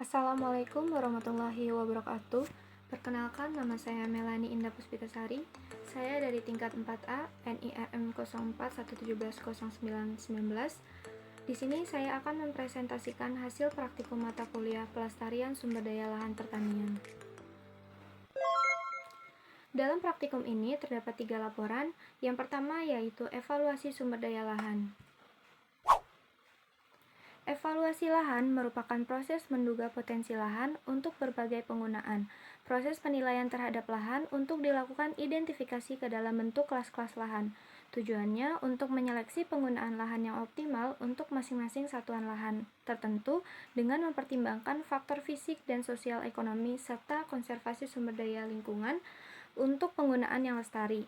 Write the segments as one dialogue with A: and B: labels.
A: Assalamualaikum warahmatullahi wabarakatuh. Perkenalkan, nama saya Melani Indah Puspitasari. Saya dari tingkat 4A NIRM 0411700919. Di sini saya akan mempresentasikan hasil praktikum mata kuliah Pelestarian Sumber Daya Lahan Pertanian. Dalam praktikum ini terdapat 3 laporan. Yang pertama yaitu evaluasi sumber daya lahan. Evaluasi lahan merupakan proses menduga potensi lahan untuk berbagai penggunaan. Proses penilaian terhadap lahan untuk dilakukan identifikasi ke dalam bentuk kelas-kelas lahan. Tujuannya untuk menyeleksi penggunaan lahan yang optimal untuk masing-masing satuan lahan tertentu dengan mempertimbangkan faktor fisik dan sosial ekonomi serta konservasi sumber daya lingkungan untuk penggunaan yang lestari.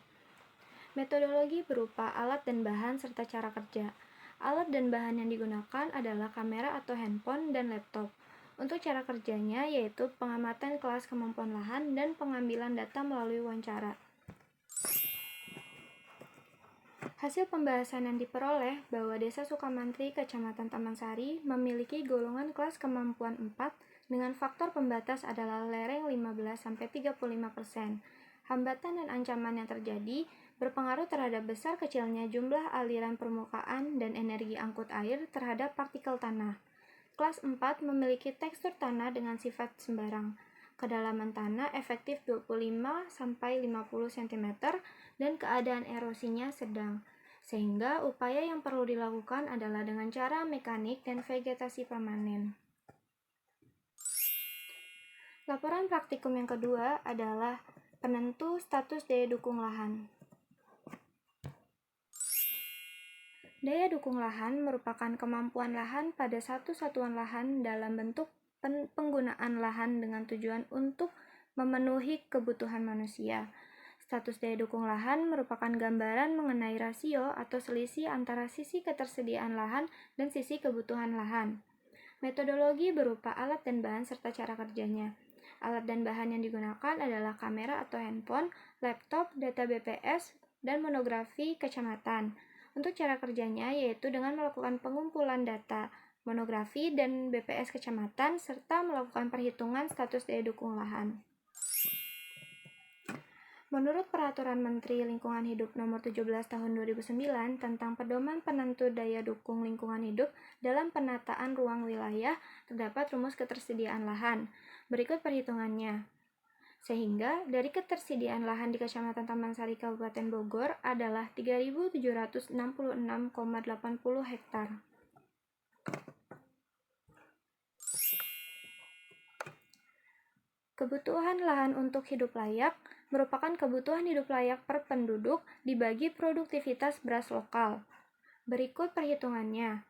A: Metodologi berupa alat dan bahan serta cara kerja. Alat dan bahan yang digunakan adalah kamera atau handphone dan laptop. Untuk cara kerjanya yaitu pengamatan kelas kemampuan lahan dan pengambilan data melalui wawancara. Hasil pembahasan yang diperoleh bahwa Desa Sukamantri, Kecamatan Taman Sari memiliki golongan kelas kemampuan 4 dengan faktor pembatas adalah lereng 15-35%. Hambatan dan ancaman yang terjadi berpengaruh terhadap besar kecilnya jumlah aliran permukaan dan energi angkut air terhadap partikel tanah. Kelas 4 memiliki tekstur tanah dengan sifat sembarang. Kedalaman tanah efektif 25-50 cm dan keadaan erosinya sedang. Sehingga upaya yang perlu dilakukan adalah dengan cara mekanik dan vegetasi permanen. Laporan praktikum yang kedua adalah penentu status daya dukung lahan. Daya dukung lahan merupakan kemampuan lahan pada satu satuan lahan dalam bentuk penggunaan lahan dengan tujuan untuk memenuhi kebutuhan manusia. Status daya dukung lahan merupakan gambaran mengenai rasio atau selisih antara sisi ketersediaan lahan dan sisi kebutuhan lahan. Metodologi berupa alat dan bahan serta cara kerjanya. Alat dan bahan yang digunakan adalah kamera atau handphone, laptop, data BPS, dan monografi kecamatan. Untuk cara kerjanya yaitu dengan melakukan pengumpulan data monografi dan BPS kecamatan serta melakukan perhitungan status daya dukung lahan. Menurut Peraturan Menteri Lingkungan Hidup Nomor 17 Tahun 2009 tentang pedoman penentu daya dukung lingkungan hidup dalam penataan ruang wilayah, terdapat rumus ketersediaan lahan. Berikut perhitungannya. Sehingga dari ketersediaan lahan di Kecamatan Taman Sari Kabupaten Bogor adalah 3.766,80 hektar. Kebutuhan lahan untuk hidup layak merupakan kebutuhan hidup layak per penduduk dibagi produktivitas beras lokal. Berikut perhitungannya.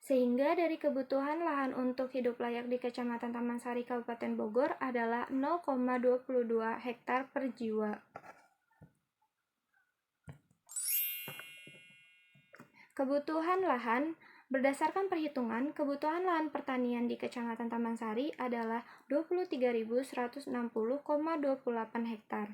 A: Sehingga dari kebutuhan lahan untuk hidup layak di Kecamatan Taman Sari Kabupaten Bogor adalah 0,22 hektar per jiwa. Kebutuhan lahan berdasarkan perhitungan, kebutuhan lahan pertanian di Kecamatan Taman Sari adalah 23.160,28 hektar.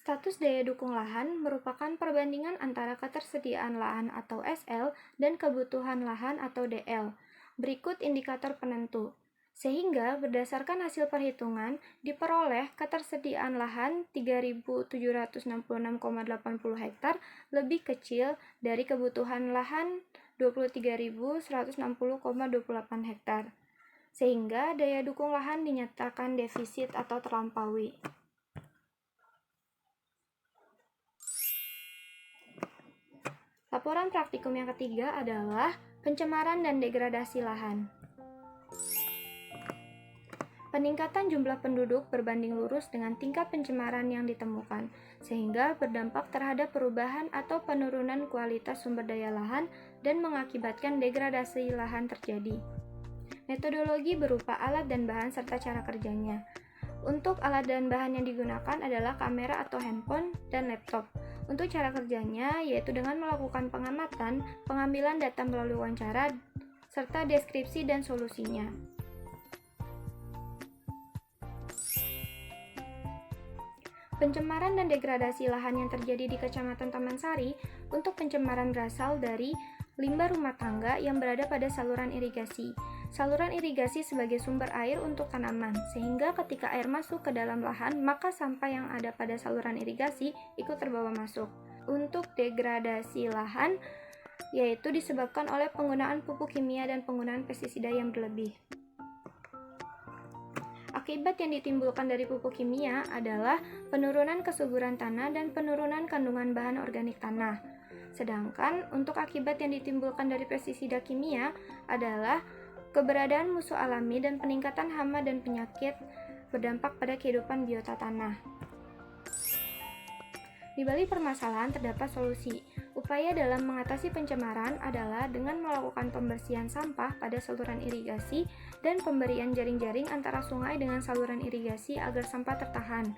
A: Status daya dukung lahan merupakan perbandingan antara ketersediaan lahan atau SL dan kebutuhan lahan atau DL. Berikut indikator penentu. Sehingga berdasarkan hasil perhitungan diperoleh ketersediaan lahan 3.766,80 hektar lebih kecil dari kebutuhan lahan 23.160,28 hektar. Sehingga daya dukung lahan dinyatakan defisit atau terlampaui. Laporan praktikum yang ketiga adalah pencemaran dan degradasi lahan. Peningkatan jumlah penduduk berbanding lurus dengan tingkat pencemaran yang ditemukan, sehingga berdampak terhadap perubahan atau penurunan kualitas sumber daya lahan dan mengakibatkan degradasi lahan terjadi. Metodologi berupa alat dan bahan serta cara kerjanya. Untuk alat dan bahan yang digunakan adalah kamera atau handphone dan laptop. Untuk cara kerjanya yaitu dengan melakukan pengamatan, pengambilan data melalui wawancara, serta deskripsi dan solusinya. Pencemaran dan degradasi lahan yang terjadi di Kecamatan Taman Sari untuk pencemaran berasal dari limbah rumah tangga yang berada pada saluran irigasi. Saluran irigasi sebagai sumber air untuk tanaman, sehingga ketika air masuk ke dalam lahan, maka sampah yang ada pada saluran irigasi ikut terbawa masuk. Untuk degradasi lahan, yaitu disebabkan oleh penggunaan pupuk kimia dan penggunaan pestisida yang berlebih. Akibat yang ditimbulkan dari pupuk kimia adalah penurunan kesuburan tanah dan penurunan kandungan bahan organik tanah. Sedangkan untuk akibat yang ditimbulkan dari pestisida kimia adalah keberadaan musuh alami dan peningkatan hama dan penyakit berdampak pada kehidupan biota tanah. Di balik permasalahan terdapat solusi. Upaya dalam mengatasi pencemaran adalah dengan melakukan pembersihan sampah pada saluran irigasi dan pemberian jaring-jaring antara sungai dengan saluran irigasi agar sampah tertahan.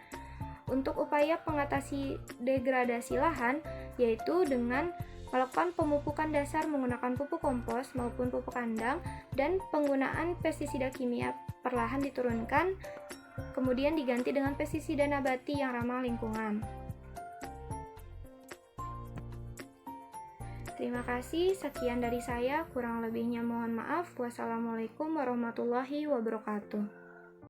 A: Untuk upaya mengatasi degradasi lahan, yaitu dengan melakukan pemupukan dasar menggunakan pupuk kompos maupun pupuk kandang, dan penggunaan pestisida kimia perlahan diturunkan, kemudian diganti dengan pestisida nabati yang ramah lingkungan. Terima kasih, sekian dari saya, kurang lebihnya mohon maaf. Wassalamualaikum warahmatullahi wabarakatuh.